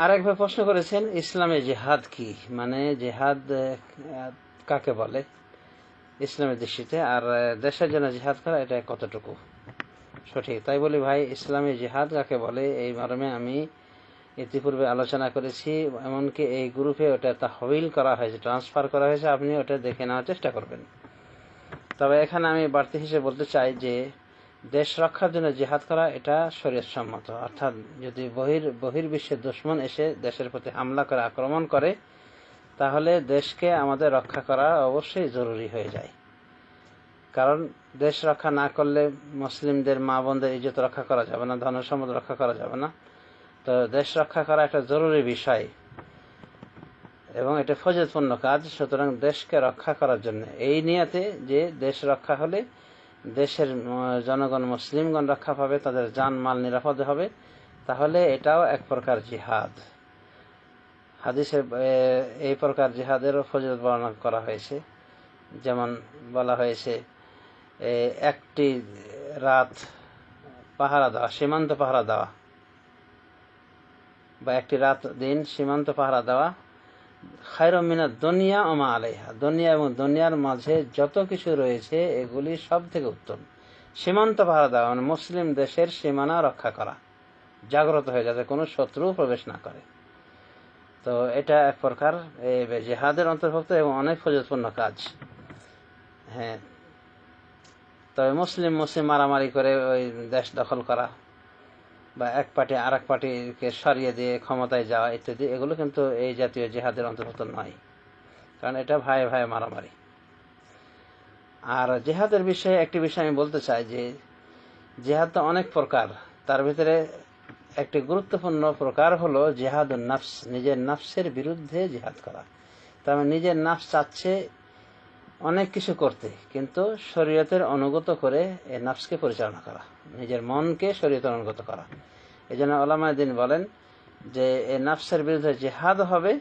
আরেক ভাই প্রশ্ন করেছেন, ইসলামে জিহাদ কি, মানে জিহাদ কাকে বলে ইসলামের দৃষ্টিতে, আর দেশের জন্য জিহাদ করা এটা কতটুকু সঠিক। তাই বলি ভাই, ইসলামে জিহাদ কাকে বলে এই মর্মে আমি ইতিপূর্বে আলোচনা করেছি, এমনকি এই গ্রুপে ওটা তাহবিল করা হয়েছে, ট্রান্সফার করা হয়েছে, আপনি ওটা দেখে নেওয়ার চেষ্টা করবেন। তবে এখানে আমি বাড়তি হিসেবে বলতে চাই যে দেশ রক্ষার জন্য জিহাদ করা এটা শরীয়ত সম্মত, অর্থাৎ যদি বহির্বিশ্বের দুশমন এসে দেশের প্রতি হামলা করে, আক্রমণ করে, তাহলে দেশকে আমাদের রক্ষা করা অবশ্যই জরুরি হয়ে যায়। কারণ দেশ রক্ষা না করলে মুসলিমদের মা বোনদের ইজ্জত রক্ষা করা যাবে না, ধন সম্পদ রক্ষা করা যাবে না। তো দেশ রক্ষা করা একটা জরুরি বিষয় এবং এটা ফজিলতপূর্ণ কাজ। সুতরাং দেশকে রক্ষা করার জন্য এই নিয়তে যে দেশ রক্ষা হলে দেশের জনগণ মুসলিমগণ রক্ষা পাবে, তাদের জান মাল নিরাপদ হবে, তাহলে এটাও এক প্রকার জিহাদ। হাদিসে এই প্রকার জিহাদেরও ফজিলত বর্ণনা করা হয়েছে। যেমন বলা হয়েছে, একটি রাত পাহারা দেওয়া, সীমান্ত পাহারা দেওয়া, বা একটি রাত দিন সীমান্ত পাহারা দেওয়া, খায়রুম মিনাদ দুনিয়া ওয়া মা আলাইহা, দুনিয়া এবং দুনিয়ার মাঝে যত কিছু রয়েছে এগুলি সব থেকে উত্তম। সীমান্ত পাহারা দেওয়া মানে মুসলিম দেশের সীমানা রক্ষা করা, জাগ্রত হয়ে যাতে কোনো শত্রু প্রবেশ না করে। তো এটা এক প্রকার জিহাদের অন্তর্ভুক্ত এবং অনেক ফজিলতপূর্ণ কাজ। হ্যাঁ, তবে মুসলিম মারামারি করে ওই দেশ দখল করা বা এক পার্টি আর এক পার্টিকে সরিয়ে দিয়ে ক্ষমতায় যাওয়া ইত্যাদি, এগুলো কিন্তু এই জাতীয় জিহাদের অন্তর্ভুক্ত নয়, কারণ এটা ভাইয়ে ভাইয়ে মারামারি। আর জিহাদের বিষয়ে একটি বিষয় আমি বলতে চাই যে জিহাদ তো অনেক প্রকার, তার ভিতরে একটি গুরুত্বপূর্ণ প্রকার হলো জিহাদুন নাফস, নিজের নাফসের বিরুদ্ধে জিহাদ করা। তার মানে নিজের নাফস চাচ্ছে অনেক কিছু করতে, কিন্তু শরীয়তের অনুগত করে এই নাফসকে পরিচালনা করা, নিজের মনকে শরীয়তের অনুগত করা। এই জন্য উলামায়ে দ্বীন বলেন যে এই নাফসের বিরুদ্ধে জিহাদ হবে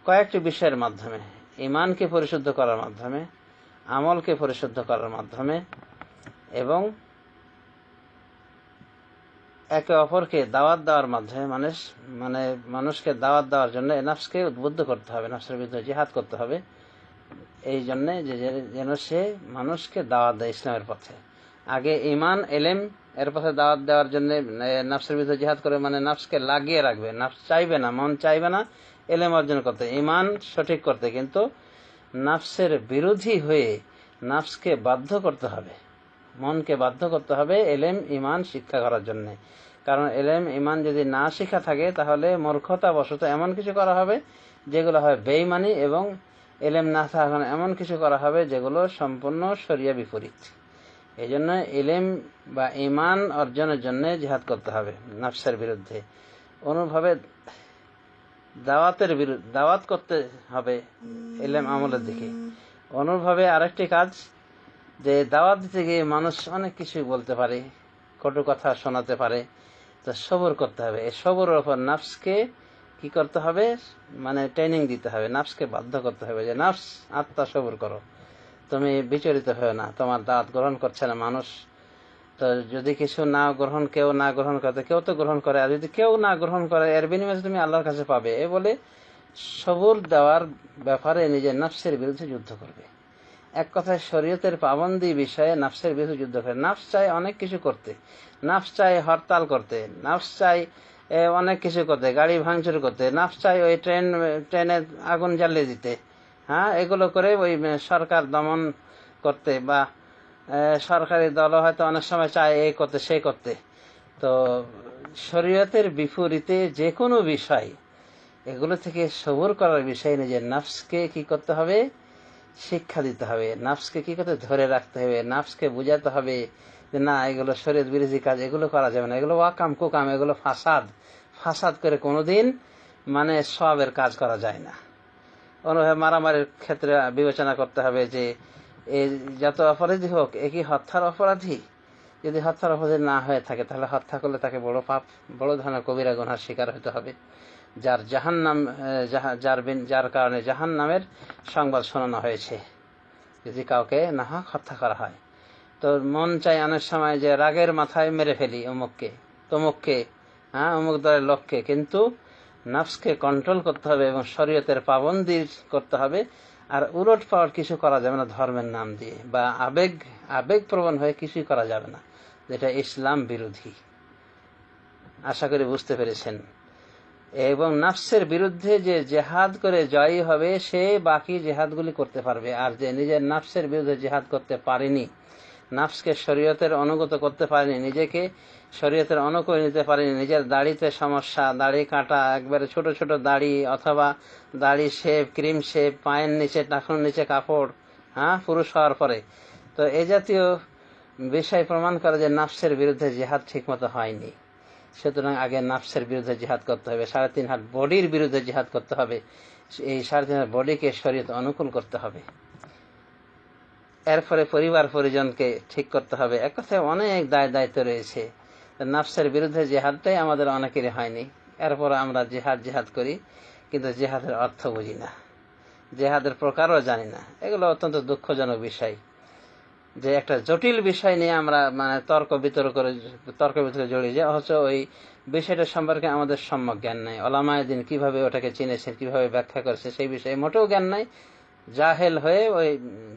কয়েকটি বিষয়ের মাধ্যমে: ঈমানকে পরিশুদ্ধ করার মাধ্যমে, আমলকে পরিশুদ্ধ করার মাধ্যমে, এবং একে অপরকে দাওয়াত দেওয়ার মাধ্যমে। মানে মানুষকে দাওয়াত দেওয়ার জন্য নাফসকে উদ্বুদ্ধ করতে হবে, নাফসের বিরুদ্ধে জিহাদ করতে হবে, এই জন্যে যে যেন সে মানুষকে দাওয়াত দেয় ইসলামের পথে। আগে ঈমান এলেম এর পথে দাওয়াত দেওয়ার জন্য নাফসের বিরুদ্ধে জিহাদ করে, মানে নাফসকে লাগিয়ে রাখবে, নাফস চাইবে না, মন চাইবে না এলেম অর্জন করতে, ঈমান সঠিক করতে, কিন্তু নাফসের বিরোধী হয়ে নাফসকে বাধ্য করতে হবে, মনকে বাধ্য করতে হবে এলেম ঈমান শিক্ষা করার জন্য। কারণ এলেম ঈমান যদি না শিক্ষা থাকে তাহলে মূর্খতা বশত এমন কিছু করা হবে যেগুলো হয় বেঈমানি, এবং এলেম না থাকা এমন কিছু করা হবে যেগুলো সম্পূর্ণ শরিয়া বিপরীত। এই জন্য এলেম বা ঈমান অর্জনের জন্য জিহাদ করতে হবে নাফসের বিরুদ্ধে। অনুভাবে দাওয়াত করতে হবে এলেম আমলের দিকে। অনুভাবে আরেকটি কাজ, যে দাওয়াত দিতে গিয়ে মানুষ অনেক কিছুই বলতে পারে, কটু কথা শোনাতে পারে, তো সবর করতে হবে। এই সবরের ওপর নাফসকে কি করতে হবে, মানে ট্রেনিং দিতে হবে, নাফসকে বাধ্য করতে হবে যে নাফস, আত্মা সবর করো, তুমি বিচলিত হও না, তোমার দাওয়াত গ্রহণ করছে না মানুষ, তো যদি কিছু কেউ না গ্রহণ করতে, কেউ তো গ্রহণ করে, আর যদি কেউ না গ্রহণ করে এর বিনিময়ে তুমি আল্লাহর কাছে পাবে, এ বলে সবর দেওয়ার ব্যাপারে নিজের নাফসের বিরুদ্ধে যুদ্ধ করবে। এক কথায় শরীয়তের পাবন্দি বিষয়ে নাফসের বিরুদ্ধে যুদ্ধ করে। নাফস চায় অনেক কিছু করতে, নাফস চায় হরতাল করতে, নাফস চায় অনেক কিছু করতে, গাড়ি ভাঙচুর করতে, নাফস চায় ওই ট্রেনে আগুন জ্বালিয়ে দিতে, হ্যাঁ, এগুলো করে ওই সরকার দমন করতে, বা সরকারি দল হয়তো অনেক সময় চায় এই করতে সেই করতে। তো শরীয়তের বিপরীতে যে কোনো বিষয়, এগুলো থেকে সবর করার বিষয়ে নিজের নাফসকে কি করতে হবে, শিক্ষা দিতে হবে, নাফসকে কি করতে ধরে রাখতে হবে, নাফসকে বুঝাতে হবে যে না, এগুলো শরীয়ত বিরোধী কাজ, এগুলো করা যাবে না, এগুলো ওয়াকাম কুকাম, এগুলো ফাসাদ করে কোনোদিন মানে সওয়াবের কাজ করা যায় না। অনুভবে মারামারির ক্ষেত্রে বিবেচনা করতে হবে যে যত অপরাধী হোক একই হত্যার অপরাধী, যদি হত্যার অপরাধী না হয়ে থাকে তাহলে হত্যা করলে তাকে বড় পাপ, বড় ধরনের কবিরা গুনার শিকার হতে হবে, যার জাহান্নাম, যার কারণে জাহান্নামের সংবাদ শোনানো হয়েছে, যদি কাউকে না হত্যা করা হয়। তো মন চাই অনেক সময় যে রাগের মাথায় মেরে ফেলি অমুককে তমুককে, হ্যাঁ অমুক দলের লক্ষ্যে, কিন্তু নফসকে কন্ট্রোল করতে হবে এবং শরীয়তের পাবন্দি করতে হবে। আর উলট পালট কিছু করা যাবে না ধর্মের নাম দিয়ে, বা আবেগপ্রবণ হয়ে কিছুই করা যাবে না, যেটা ইসলাম বিরোধী। আশা করি বুঝতে পেরেছেন। এবং নফসের বিরুদ্ধে যে জেহাদ করে জয়ী হবে সে বাকি জেহাদগুলি করতে পারবে। আর যে নিজের নফসের বিরুদ্ধে জেহাদ করতে পারেনি, নফসকে শরীয়তের অনুগত করতে পারেনি, নিজেকে শরীয়তের অনুকূলে নিতে পারেনি, নিজের দাড়িতে সমস্যা, দাড়ি কাটা, একবারে ছোট ছোট দাড়ি, অথবা দাড়ি শেভ, ক্রিম শেভ, পায়ের নিচে টাকুর নিচে কাপড়, হ্যাঁ পুরুষ হওয়ার পরে, তো এ জাতীয় বিষয় প্রমাণ করে যে নফসের বিরুদ্ধে জেহাদ ঠিক মতো হয়নি। সুতরাং আগে নফসের বিরুদ্ধে জিহাদ করতে হবে, 3.5 হাত বডির বিরুদ্ধে জিহাদ করতে হবে, এই 3.5 হাত বডিকে শরীয়ত অনুকূল করতে হবে। এরপরে পরিবার পরিজনকে ঠিক করতে হবে। এক কথায় অনেক দায়িত্ব রয়েছে। নফসের বিরুদ্ধে জিহাদটাই আমাদের অনেকেরই হয়নি। এরপর আমরা জিহাদ করি, কিন্তু জিহাদের অর্থ বুঝি না, জিহাদের প্রকারও জানি না। এগুলো অত্যন্ত দুঃখজনক বিষয় যে একটা জটিল বিষয় নিয়ে আমরা তর্ক বিতর্কে জড়িয়ে যাই, অথচ ওই বিষয়টা সম্পর্কে আমাদের সম্যক জ্ঞান নাই। ওলামায়ে দ্বীন কিভাবে ওটাকে চিনেছেন, কিভাবে ব্যাখ্যা করেছে, সেই বিষয়ে মোটেও জ্ঞান নাই। জাহেল হয়ে ওই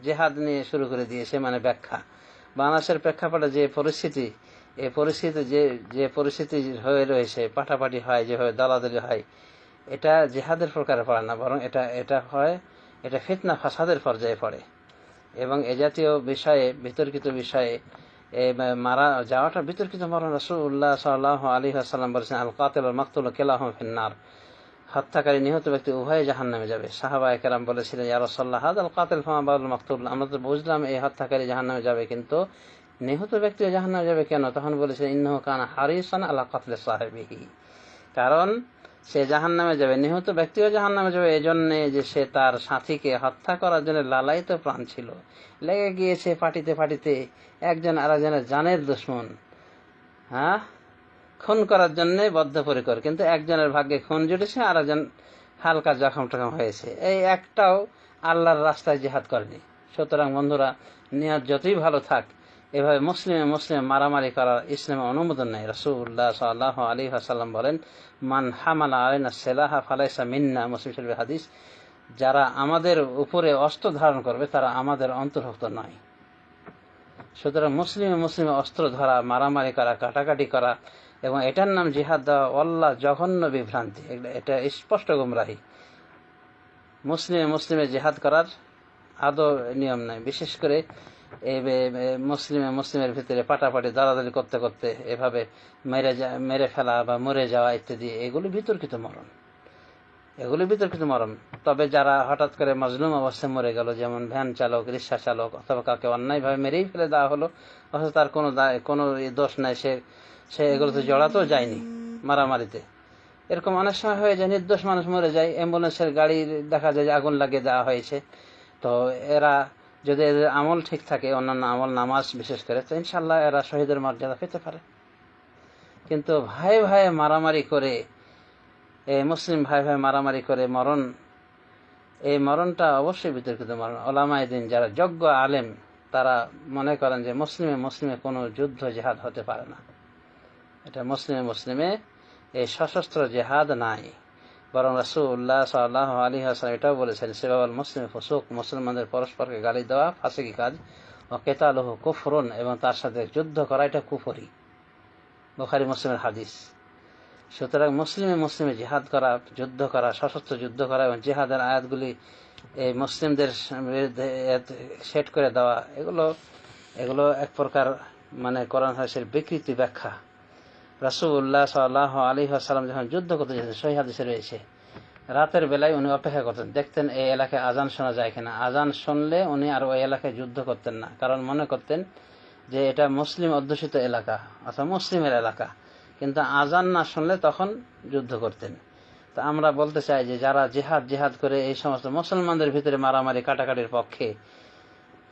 জিহাদ নিয়ে শুরু করে দিয়েছে, ব্যাখ্যা। বাংলাদেশের প্রেক্ষাপটে যে পরিস্থিতি, এই পরিস্থিতি যে পরিস্থিতি হয়ে রয়েছে, পাঠাপাঠি হয়, যেভাবে দলাদলি হয়, এটা জিহাদের প্রকারে পড়ে না, বরং এটা ফিতনা ফাসাদের পর্যায়ে পড়ে। এবং এ জাতীয় বিষয়ে, বিতর্কিত বিষয়ে মারা যাওয়াটা বিতর্কিত মরণ। রাসূলুল্লাহ সাল্লাল্লাহু আলাইহি ওয়াসাল্লাম বলেছেন, আল কাতিল ওয়াল মাকতুল কিলাহুমা ফিন্নার, হত্যাকারী নিহত ব্যক্তি উভয়ে জাহান্নামে যাবে। সাহাবায়ে কেরাম বলেছিলেন, ইয়া রাসূলুল্লাহ হাযাল কাতিল ফামা বালুল মাকতুল, আমরা তো বুঝলাম এই হত্যাকারী জাহান্নামে যাবে, কিন্তু নিহত ব্যক্তিও জাহান্নামে যাবে কেন? তখন বলেছেন, ইন্নাহু কানা হারিসান আলা কাতলি সাহিবিহি, কারণ সে জাহান্নামে যাবে, নিহত ব্যক্তিও জাহান্নামে যাবে এই জন্যে যে সে তার সাথীকে হত্যা করার জন্য লালায়িত প্রাণ ছিল, লেগে গিয়েছে পাটিতে একজন আরেকজনের জানের দুশমন, হ্যাঁ, খুন করার জন্য বদ্ধপরিকর, কিন্তু একজনের ভাগ্যে খুন জুটেছে, আরেকজন হালকা জখম টখম হয়েছে, এই একটাও আল্লাহর রাস্তায় জিহাদ করেনি। সুতরাং বন্ধুরা, নিয়ত যতই ভালো থাক, এভাবে মুসলিমে মারামারি করার ইসলামে অনুমোদন নেই। রাসূলুল্লাহ সাল্লাল্লাহু আলাইহি ওয়াসাল্লাম বলেন, মান হামালা আলাইনা সিলাহা ফালাইসা মিন্না, মুসলিম শরীফের হাদিস, যারা আমাদের উপরে অস্ত্র ধারণ করবে তারা আমাদের অন্তর্ভুক্ত নয়। সুতরাং মুসলিমে অস্ত্র ধরা, মারামারি করা, কাটাকাটি করা এবং এটার নাম জিহাদ দেওয়া আল্লাহ জঘন্য বিভ্রান্তি, এটা স্পষ্ট গুমরাহি। মুসলিমে জিহাদ করার আদৌ নিয়ম নাই। বিশেষ করে মুসলিমের ভিতরে পাটাপাটি দালাদালি করতে করতে এভাবে মেরে ফেলা বা মরে যাওয়া ইত্যাদি, এগুলি বিতর্কিত মরণ। তবে যারা হঠাৎ করে মজলুম অবস্থায় মরে গেল, যেমন ভ্যান চালক, রিক্সা চালক, অথবা কাউকে অন্যায়ভাবে মেরেই ফেলে দেওয়া হলো, অথচ তার কোনো দোষ নাই, সে এগুলোতে জড়াতেও যায়নি মারামারিতে, এরকম অনেক সময় হয়ে যায়, নির্দোষ মানুষ মরে যায়, অ্যাম্বুলেন্সের গাড়ি দেখা যায় যে আগুন লাগিয়ে দেওয়া হয়েছে। তো এরা যদি এদের আমল ঠিক থাকে, অন্যান্য আমল, নামাজ বিশেষ করে, তো ইনশাল্লাহ এরা শহীদের মর্যাদা পেতে পারে। কিন্তু ভাই মারামারি করে, মুসলিম ভাই মারামারি করে মরণ, এই মরণটা অবশ্যই বিতর্কিত মরণ। ওলামায়ে দ্বীন যারা যোগ্য আলেম, তারা মনে করেন যে মুসলিমে কোনো যুদ্ধ জিহাদ হতে পারে না। এটা মুসলিমে এই সশস্ত্র জিহাদ নাই, বরং রাসূলুল্লাহ সাল্লাল্লাহু আলাইহি ওয়াসাল্লাম এটাও বলেছেন, সিবাবুল মুসলিম ফুসুক, মুসলমানদের পরস্পরকে গালি দেওয়া ফাসিকি কাজ, ও কিতালুহু কুফরুন, এবং তার সাথে যুদ্ধ করা এটা কুফরি। বুখারী মুসলিমের হাদিস। সুতরাং মুসলিমে জিহাদ করা, যুদ্ধ করা, সশস্ত্র যুদ্ধ করা এবং জিহাদের আয়াতগুলি এই মুসলিমদের বিরুদ্ধে সেট করে দেওয়া, এগুলো এক প্রকার কোরআন হাদিসের বিকৃতি ব্যাখ্যা। রাসূলুল্লাহ সাল্লাল্লাহু আলাইহি ওয়াসাল্লাম যখন যুদ্ধ করতে যেতেন, সহিহ হাদিসে রয়েছে, রাতের বেলায় উনি অপেক্ষা করতেন, দেখতেন এই এলাকায় আজান শোনা যায় কিনা। আজান শুনলে উনি আর ওই এলাকায় যুদ্ধ করতেন না, কারণ মনে করতেন যে এটা মুসলিম অধ্যুষিত এলাকা অথবা মুসলিমের এলাকা, কিন্তু আজান না শুনলে তখন যুদ্ধ করতেন। তো আমরা বলতে চাই যে যারা জিহাদ করে এই সমস্ত মুসলমানদের ভিতরে মারামারি কাটাকাটির পক্ষে,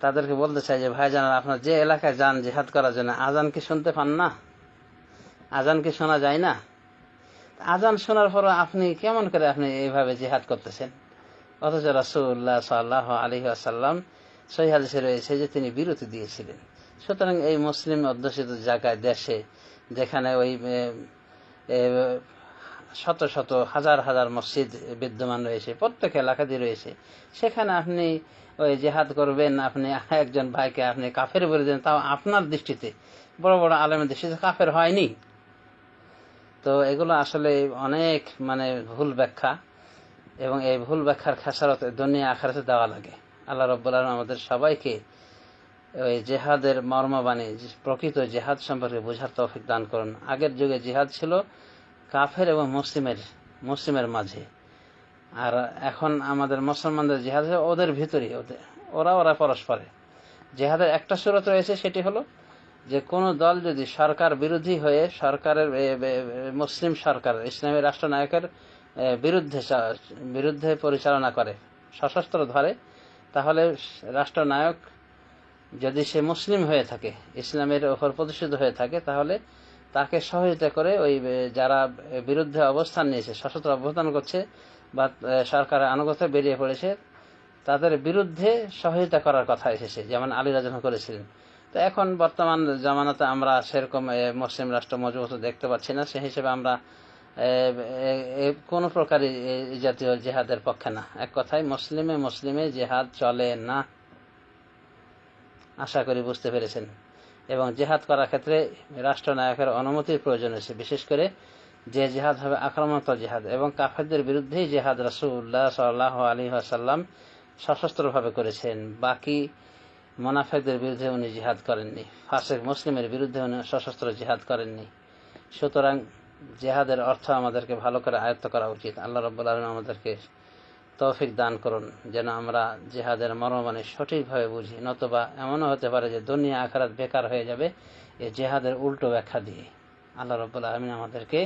তাদেরকে বলতে চাই যে ভাইজান, আপনার যে এলাকায় যান জিহাদ করার জন্য, আজান কি শুনতে পান না? আজান কি শোনা যায় না? আজান শোনার পর আপনি কেমন করে এইভাবে জিহাদ করতেছেন? অথচ রাসূলুল্লাহ সাল্লাল্লাহু আলাইহি ওয়াসাল্লাম সহিহ হাদিসে রয়েছে যে তিনি বিরতি দিয়েছিলেন। সুতরাং এই মুসলিম অধ্যুষিত জায়গায়, দেশে, যেখানে ওই এ, শত শত হাজার হাজার মসজিদ বিদ্যমান রয়েছে, প্রত্যেক এলাকাতে রয়েছে। সেখানে আপনি ওই জেহাদ করবেন, আপনি একজন ভাইকে আপনি কাফের বলে দেন, তাও আপনার দৃষ্টিতে, বড় বড় আলেমের দৃষ্টিতে কাফের হয়নি। তো এগুলো আসলে অনেক ভুল ব্যাখ্যা, এবং এই ভুল ব্যাখ্যার খেসারত দুনিয়া আখিরাতে দেওয়া লাগে। আল্লাহ রাব্বুল আলামিন আমাদের সবাইকে ওই জেহাদের মর্মবাণী, প্রকৃত জেহাদ সম্পর্কে বোঝার তৌফিক দান করুন। আগের যুগে জিহাদ ছিল কাফের এবং মুসলিমের মাঝে, আর এখন আমাদের মুসলমানদের জিহাদ ওদের ভিতরেই, ওরা পরস্পরে। জিহাদের একটা সুরত রয়েছে, সেটি হলো যে কোন দল যদি সরকার বিরোধী হয়ে মুসলিম সরকার, ইসলামী রাষ্ট্রনায়কের বিরুদ্ধে পরিচালনা করে, সশস্ত্র ধরে, তাহলে রাষ্ট্রনায়ক যদি সে মুসলিম হয়ে থাকে, ইসলামের উপর প্রতিষ্ঠিত হয়ে থাকে, তাহলে তাকে সহযোগিতা করে ওই যারা বিরুদ্ধে অবস্থান নিয়েছে, সশস্ত্র অবস্থান করছে বা সরকারের আনুগত্যে বেরিয়ে পড়েছে, তাদের বিরুদ্ধে সহযোগিতা করার কথা এসেছে, যেমন আলী রাদিয়াল্লাহু করেছিলেন। তো এখন বর্তমান জামানাতে আমরা সেরকম মুসলিম রাষ্ট্র মজবুত দেখতে পাচ্ছি না, সে হিসেবে আমরা কোন প্রকারই এই জাতীয় জেহাদের পক্ষে না। এক কথায় মুসলিমে জেহাদ চলে না। আশা করি বুঝতে পেরেছেন। এবং জেহাদ করার ক্ষেত্রে রাষ্ট্রনায়কের অনুমতির প্রয়োজন আছে, বিশেষ করে যে জেহাদ হবে আক্রমণাত্মক জেহাদ, এবং কাফেরদের বিরুদ্ধেই জেহাদ রাসূলুল্লাহ সাল্লাল্লাহু আলাইহি ওয়াসাল্লাম সশস্ত্রভাবে করেছেন। বাকি মুনাফিকদের বিরুদ্ধে উনি জিহাদ করেননি, ফাসিক মুসলিমের বিরুদ্ধে উনি সশস্ত্র জিহাদ করেননি। সুতরাং জিহাদের অর্থ আমাদেরকে ভালো করে আয়ত্ত করা উচিত। আল্লাহ রাব্বুল আলামিন আমাদেরকে তৌফিক দান করুন যেন আমরা জিহাদের মর্মবাণী সঠিকভাবে বুঝি, নতুবা এমনও হতে পারে যে দুনিয়া আখিরাত বেকার হয়ে যাবে এই জিহাদের উল্টো ব্যাখ্যা দিয়ে। আল্লাহ রাব্বুল আলামিন আমাদেরকে